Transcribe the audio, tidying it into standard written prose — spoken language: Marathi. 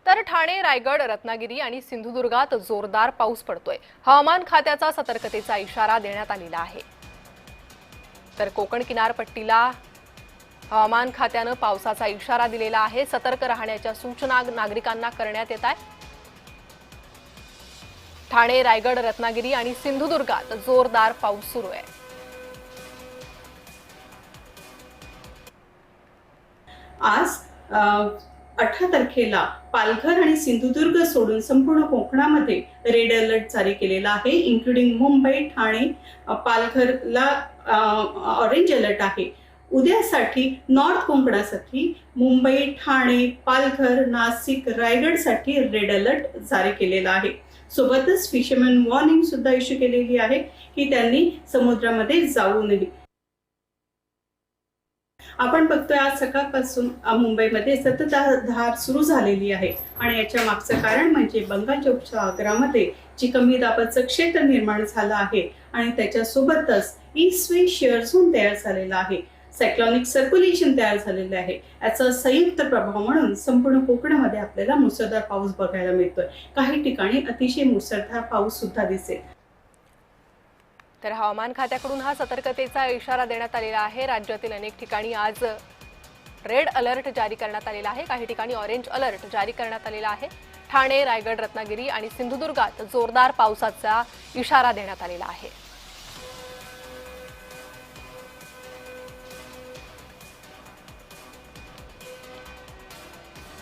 तर ठाणे, रायगड, रत्नागिरी आणि सिंधुदुर्गात जोरदार पाऊस पडतोय। हवामान खात्याचा सतर्कतेचा इशारा देण्यात आलेला आहे। तर कोकण किनारपट्टीला हवामान खात्याने पावसाचा इशारा दिलेला आहे। सतर्क राहण्याच्या सूचना नागरिकांना करण्यात येत आहेत। ठाणे, रायगड, रत्नागिरी आणि सिंधुदुर्गात जोरदार पाऊस सुरू आहे। आज 18 तारखेला पालघर आणि सिंधुदुर्ग सोडून संपूर्ण कोकणामध्ये रेड अलर्ट जारी केलेला आहे। इन्क्लुडिंग मुंबई, ठाणे, पालघरला ऑरेंज अलर्ट आहे। उद्यासाठी नॉर्थ कोकणासाठी मुंबई, ठाणे, पालघर, नाशिक, रायगडसाठी रेड अलर्ट जारी केलेला आहे। सोबतच फिशरमॅन वॉर्निंग सुद्धा इश्यू केलेली आहे की त्यांनी समुद्रामध्ये जाऊ नये। आपण बघतोय आज सकाळपासून मुंबईमध्ये संततधार सुरू झालेली आहे आणि याच्या मागचं कारण म्हणजे बंगालच्या उपसागरामध्ये जी कमी दाबाचं क्षेत्र निर्माण झालं आहे आणि त्याच्यासोबतच ईस्ट वेस्ट शिअर झोन तयार झालेला आहे। सायक्लॉनिक सर्क्युलेशन तयार झालेलं आहे। याचा संयुक्त प्रभाव म्हणून संपूर्ण कोकणामध्ये आपल्याला मुसळधार पाऊस बघायला मिळतोय। काही ठिकाणी अतिशय मुसळधार पाऊस सुद्धा दिसेल। तर हवामान खात्याकडून हा सतर्कतेचा इशारा देण्यात आलेला आहे। राज्यातील अनेक ठिकाणी आज रेड अलर्ट जारी करण्यात आलेला आहे। काही ठिकाणी ऑरेंज अलर्ट जारी करण्यात आलेला आहे। ठाणे, रायगड, रत्नागिरी आणि सिंधुदुर्गात जोरदार पावसाचा इशारा देण्यात आलेला आहे।